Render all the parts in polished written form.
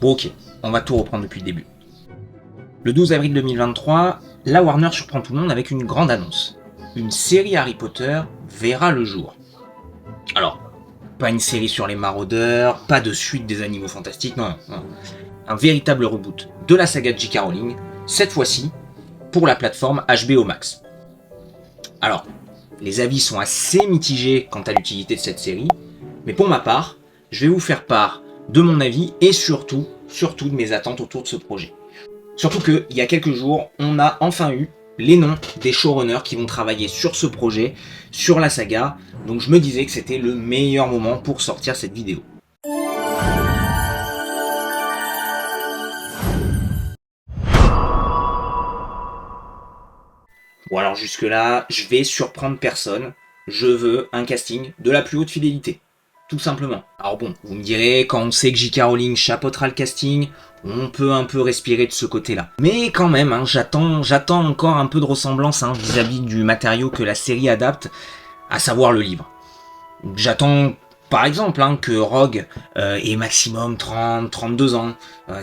Bon ok, on va tout reprendre depuis le début. Le 12 avril 2023, la Warner surprend tout le monde avec une grande annonce. Une série Harry Potter verra le jour. Alors, pas une série sur les maraudeurs, pas de suite des animaux fantastiques, non. Un véritable reboot de la saga de J.K. Rowling, cette fois-ci pour la plateforme HBO Max. Alors, les avis sont assez mitigés quant à l'utilité de cette série, mais pour ma part, je vais vous faire part de mon avis et surtout de mes attentes autour de ce projet. Surtout qu'il y a quelques jours, on a enfin eu les noms des showrunners qui vont travailler sur ce projet, sur la saga, donc je me disais que c'était le meilleur moment pour sortir cette vidéo. Bon alors jusque là, je vais surprendre personne, je veux un casting de la plus haute fidélité. Tout simplement. Alors bon, vous me direz, quand on sait que J.K. Rowling chapeautera le casting, on peut un peu respirer de ce côté-là. Mais quand même, j'attends encore un peu de ressemblance vis-à-vis du matériau que la série adapte, à savoir le livre. J'attends par exemple que Rogue ait maximum 30-32 ans,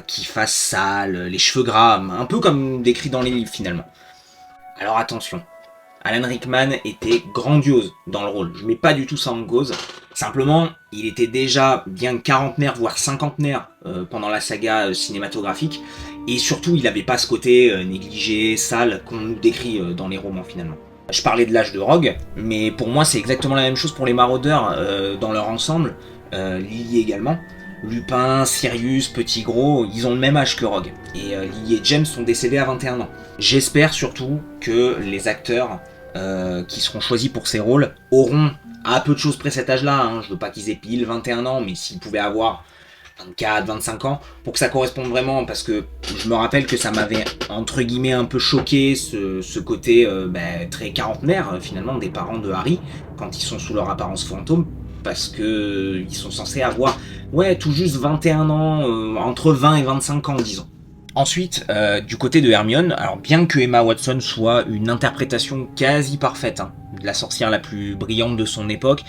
qu'il fasse sale, les cheveux gras, un peu comme décrit dans les livres finalement. Alors attention, Alan Rickman était grandiose dans le rôle, je mets pas du tout ça en cause. Simplement, il était déjà bien quarantenaire, voire cinquantenaire pendant la saga cinématographique, et surtout il n'avait pas ce côté négligé, sale qu'on nous décrit dans les romans finalement. Je parlais de l'âge de Rogue, mais pour moi c'est exactement la même chose pour les maraudeurs dans leur ensemble, Lily également. Lupin, Sirius, Petit Gros, ils ont le même âge que Rogue, et Lily et James sont décédés à 21 ans. J'espère surtout que les acteurs qui seront choisis pour ces rôles auront à peu de choses près cet âge-là, je veux pas qu'ils aient pile 21 ans, mais s'ils pouvaient avoir 24, 25 ans, pour que ça corresponde vraiment, parce que je me rappelle que ça m'avait entre guillemets un peu choqué ce côté très quarantenaire finalement des parents de Harry, quand ils sont sous leur apparence fantôme, parce que ils sont censés avoir tout juste 21 ans, entre 20 et 25 ans disons. Ensuite, du côté de Hermione, alors bien que Emma Watson soit une interprétation quasi parfaite de la sorcière la plus brillante de son époque,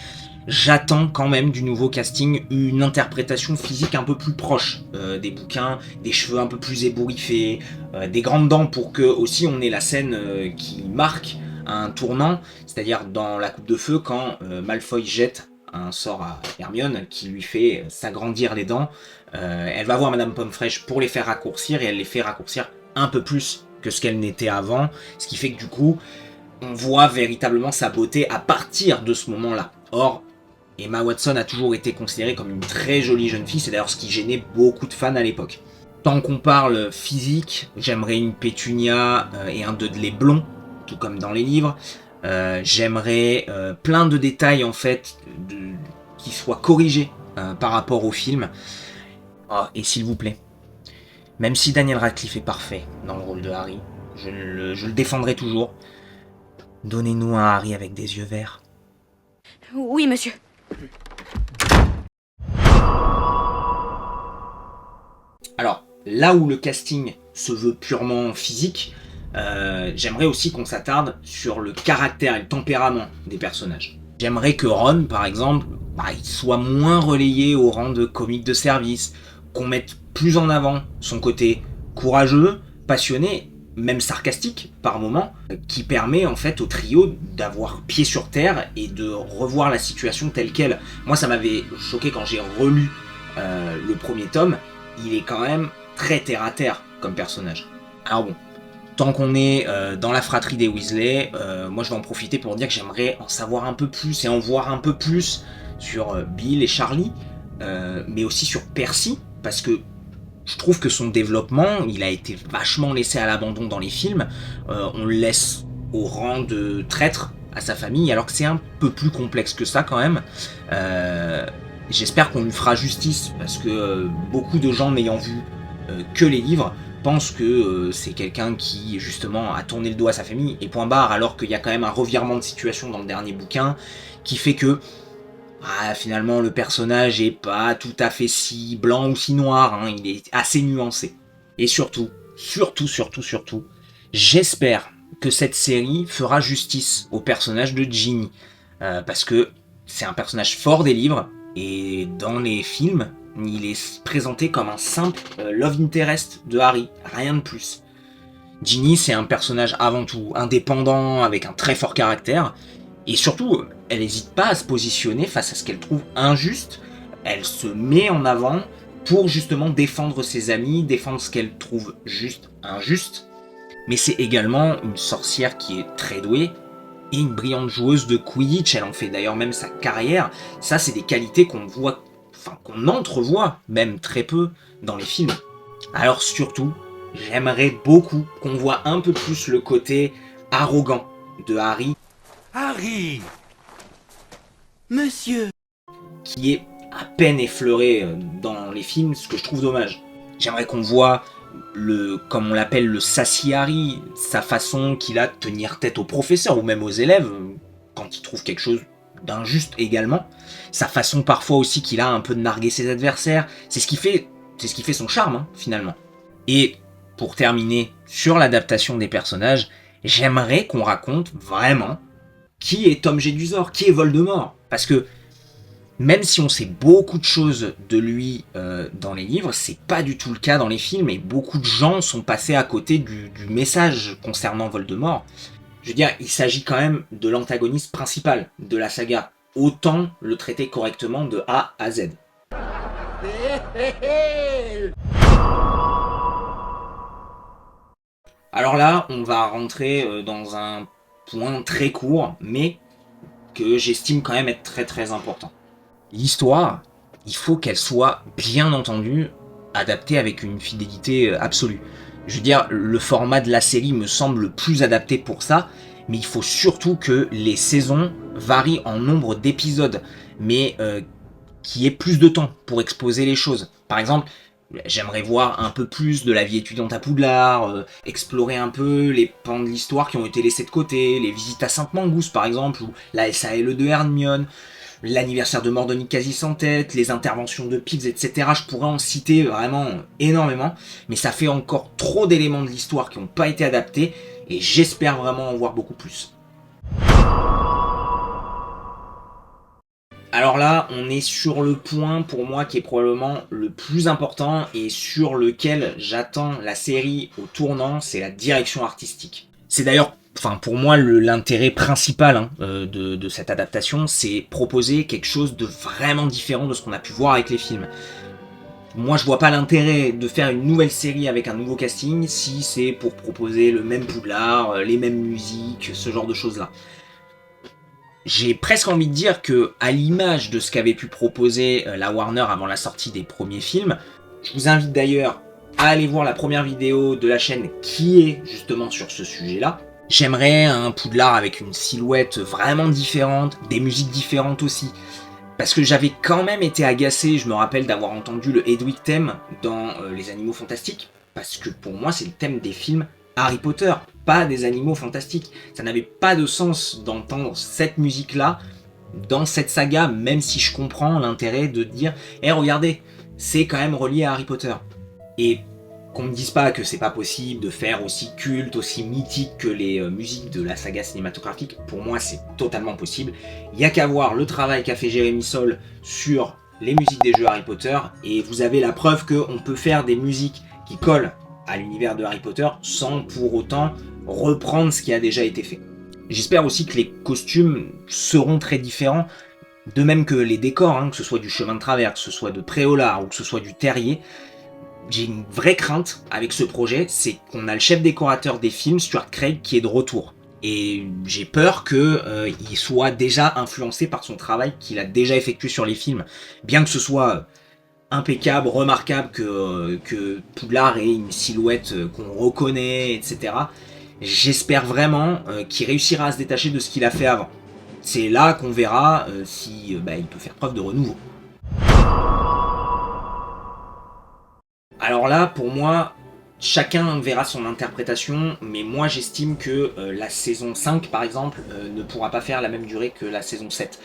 j'attends quand même du nouveau casting une interprétation physique un peu plus proche des bouquins, des cheveux un peu plus ébouriffés, des grandes dents pour que aussi on ait la scène qui marque un tournant, c'est-à-dire dans la coupe de feu quand Malfoy jette un sort à Hermione qui lui fait s'agrandir les dents. Elle va voir Madame Pomme-Fraîche pour les faire raccourcir, et elle les fait raccourcir un peu plus que ce qu'elle n'était avant, ce qui fait que du coup, on voit véritablement sa beauté à partir de ce moment-là. Or, Emma Watson a toujours été considérée comme une très jolie jeune fille, c'est d'ailleurs ce qui gênait beaucoup de fans à l'époque. Tant qu'on parle physique, j'aimerais une Pétunia et un Dudley blond, tout comme dans les livres. J'aimerais plein de détails en fait qui soient corrigés par rapport au film. Oh, et s'il vous plaît, même si Daniel Radcliffe est parfait dans le rôle de Harry, je le défendrai toujours. Donnez-nous un Harry avec des yeux verts. Oui, monsieur. Alors, là où le casting se veut purement physique, j'aimerais aussi qu'on s'attarde sur le caractère et le tempérament des personnages. J'aimerais que Ron, par exemple, il soit moins relayé au rang de comique de service, qu'on mette plus en avant son côté courageux, passionné, même sarcastique par moments, qui permet en fait au trio d'avoir pied sur terre et de revoir la situation telle qu'elle. Moi ça m'avait choqué quand j'ai relu le premier tome, il est quand même très terre à terre comme personnage. Alors bon, tant qu'on est dans la fratrie des Weasley, moi je vais en profiter pour dire que j'aimerais en savoir un peu plus et en voir un peu plus sur Bill et Charlie, mais aussi sur Percy, parce que je trouve que son développement, il a été vachement laissé à l'abandon dans les films. On le laisse au rang de traître à sa famille, alors que c'est un peu plus complexe que ça quand même. J'espère qu'on lui fera justice, parce que beaucoup de gens n'ayant vu que les livres pensent que c'est quelqu'un qui justement a tourné le dos à sa famille, et point barre, alors qu'il y a quand même un revirement de situation dans le dernier bouquin qui fait que finalement le personnage est pas tout à fait si blanc ou si noir, il est assez nuancé. Et surtout, j'espère que cette série fera justice au personnage de Ginny, parce que c'est un personnage fort des livres, et dans les films, Il est présenté comme un simple love interest de Harry, rien de plus. Ginny, c'est un personnage avant tout indépendant, avec un très fort caractère, et surtout, elle n'hésite pas à se positionner face à ce qu'elle trouve injuste. Elle se met en avant pour justement défendre ses amis, défendre ce qu'elle trouve juste injuste. Mais c'est également une sorcière qui est très douée et une brillante joueuse de Quidditch. Elle en fait d'ailleurs même sa carrière. Ça, c'est des qualités qu'on voit, enfin qu'on entrevoit même très peu dans les films. Alors surtout, j'aimerais beaucoup qu'on voit un peu plus le côté arrogant de Harry. Harry! Monsieur! Qui est à peine effleuré dans les films, ce que je trouve dommage. J'aimerais qu'on voit comme on l'appelle, le sassy Harry, sa façon qu'il a de tenir tête aux professeurs ou même aux élèves, quand il trouve quelque chose d'injuste également. Sa façon parfois aussi qu'il a un peu de narguer ses adversaires. C'est ce qui fait son charme, hein, finalement. Et pour terminer sur l'adaptation des personnages, j'aimerais qu'on raconte vraiment qui est Tom Jedusor, qui est Voldemort. Parce que même si on sait beaucoup de choses de lui dans les livres, c'est pas du tout le cas dans les films, et beaucoup de gens sont passés à côté du message concernant Voldemort. Je veux dire, il s'agit quand même de l'antagoniste principal de la saga. Autant le traiter correctement de A à Z. Alors là, on va rentrer dans un point très court, mais que j'estime quand même être très très important. L'histoire, il faut qu'elle soit, bien entendu, adaptée avec une fidélité absolue. Je veux dire, le format de la série me semble le plus adapté pour ça, mais il faut surtout que les saisons varient en nombre d'épisodes, mais qu'il y ait plus de temps pour exposer les choses. Par exemple, j'aimerais voir un peu plus de la vie étudiante à Poudlard, explorer un peu les pans de l'histoire qui ont été laissés de côté, les visites à Sainte-Mangouste par exemple, ou la SALE de Hermione, l'anniversaire de Mordonic quasi sans tête, les interventions de Pips, etc. Je pourrais en citer vraiment énormément, mais ça fait encore trop d'éléments de l'histoire qui n'ont pas été adaptés, et j'espère vraiment en voir beaucoup plus. Alors là, on est sur le point pour moi qui est probablement le plus important et sur lequel j'attends la série au tournant, c'est la direction artistique. C'est d'ailleurs, pour moi, l'intérêt principal de cette adaptation, c'est proposer quelque chose de vraiment différent de ce qu'on a pu voir avec les films. Moi, je vois pas l'intérêt de faire une nouvelle série avec un nouveau casting si c'est pour proposer le même Poudlard, les mêmes musiques, ce genre de choses-là. J'ai presque envie de dire que, à l'image de ce qu'avait pu proposer la Warner avant la sortie des premiers films, je vous invite d'ailleurs à aller voir la première vidéo de la chaîne qui est justement sur ce sujet-là. J'aimerais un Poudlard avec une silhouette vraiment différente, des musiques différentes aussi. Parce que j'avais quand même été agacé, je me rappelle d'avoir entendu le Hedwig thème dans Les Animaux Fantastiques, parce que pour moi c'est le thème des films Harry Potter, pas des Animaux Fantastiques. Ça n'avait pas de sens d'entendre cette musique-là dans cette saga, même si je comprends l'intérêt de dire « Eh regardez, c'est quand même relié à Harry Potter ». Et qu'on me dise pas que c'est pas possible de faire aussi culte, aussi mythique que les musiques de la saga cinématographique, pour moi c'est totalement possible. Il y a qu'à voir le travail qu'a fait Jérémy Sohl sur les musiques des jeux Harry Potter, et vous avez la preuve qu'on peut faire des musiques qui collent à l'univers de Harry Potter sans pour autant reprendre ce qui a déjà été fait. J'espère aussi que les costumes seront très différents, de même que les décors, que ce soit du chemin de travers, que ce soit de Préolard ou que ce soit du Terrier. J'ai une vraie crainte avec ce projet, c'est qu'on a le chef décorateur des films, Stuart Craig, qui est de retour. Et j'ai peur qu'il soit déjà influencé par son travail qu'il a déjà effectué sur les films. Bien que ce soit impeccable, remarquable, que Poudlard ait une silhouette qu'on reconnaît, etc. J'espère vraiment qu'il réussira à se détacher de ce qu'il a fait avant. C'est là qu'on verra si il peut faire preuve de renouveau. Alors là, pour moi, chacun verra son interprétation, mais moi j'estime que la saison 5, par exemple, ne pourra pas faire la même durée que la saison 7,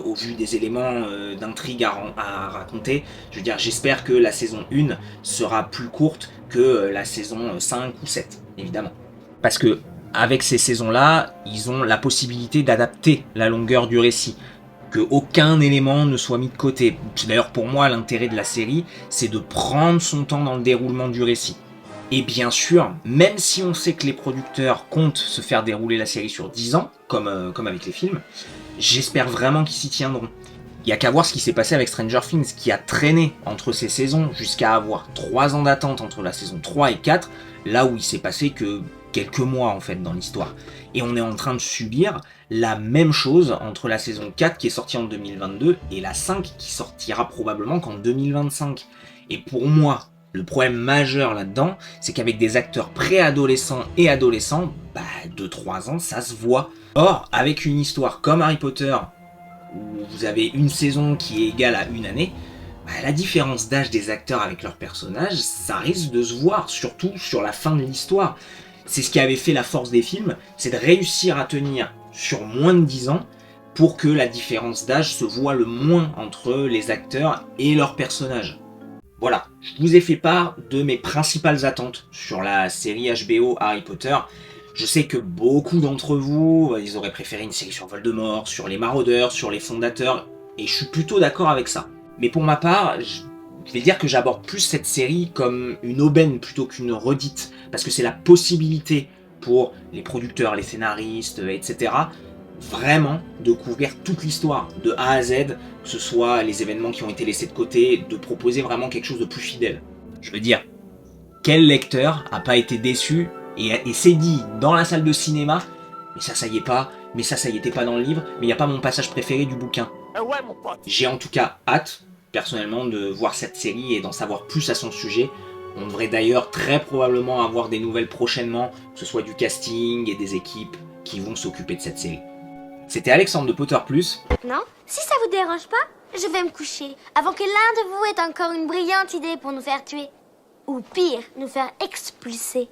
au vu des éléments d'intrigue à raconter. Je veux dire, j'espère que la saison 1 sera plus courte que la saison 5 ou 7, évidemment. Parce que avec ces saisons-là, ils ont la possibilité d'adapter la longueur du récit. que aucun élément ne soit mis de côté. D'ailleurs pour moi l'intérêt de la série, c'est de prendre son temps dans le déroulement du récit. Et bien sûr, même si on sait que les producteurs comptent se faire dérouler la série sur 10 ans, comme avec les films, j'espère vraiment qu'ils s'y tiendront. Il y a qu'à voir ce qui s'est passé avec Stranger Things, qui a traîné entre ces saisons jusqu'à avoir 3 ans d'attente entre la saison 3 et 4, là où il s'est passé que quelques mois en fait dans l'histoire. Et on est en train de subir la même chose entre la saison 4 qui est sortie en 2022 et la 5 qui sortira probablement qu'en 2025. Et pour moi, le problème majeur là-dedans, c'est qu'avec des acteurs préadolescents et adolescents, 2-3 ans, ça se voit. Or, avec une histoire comme Harry Potter, où vous avez une saison qui est égale à une année, la différence d'âge des acteurs avec leurs personnages, ça risque de se voir, surtout sur la fin de l'histoire. C'est ce qui avait fait la force des films, c'est de réussir à tenir sur moins de 10 ans pour que la différence d'âge se voit le moins entre les acteurs et leurs personnages. Voilà, je vous ai fait part de mes principales attentes sur la série HBO Harry Potter. Je sais que beaucoup d'entre vous, ils auraient préféré une série sur Voldemort, sur les maraudeurs, sur les fondateurs, et je suis plutôt d'accord avec ça. Mais pour ma part, je vais dire que j'aborde plus cette série comme une aubaine plutôt qu'une redite, parce que c'est la possibilité pour les producteurs, les scénaristes, etc., vraiment de couvrir toute l'histoire, de A à Z, que ce soit les événements qui ont été laissés de côté, de proposer vraiment quelque chose de plus fidèle. Je veux dire, quel lecteur a pas été déçu et s'est dit dans la salle de cinéma, mais ça y est pas, mais ça y était pas dans le livre, mais il n'y a pas mon passage préféré du bouquin. Ouais, mon pote. J'ai en tout cas hâte, personnellement, de voir cette série et d'en savoir plus à son sujet. On devrait d'ailleurs très probablement avoir des nouvelles prochainement, que ce soit du casting et des équipes qui vont s'occuper de cette série. C'était Alexandre de Potter+. Non? Si ça vous dérange pas, je vais me coucher avant que l'un de vous ait encore une brillante idée pour nous faire tuer. Ou pire, nous faire expulser.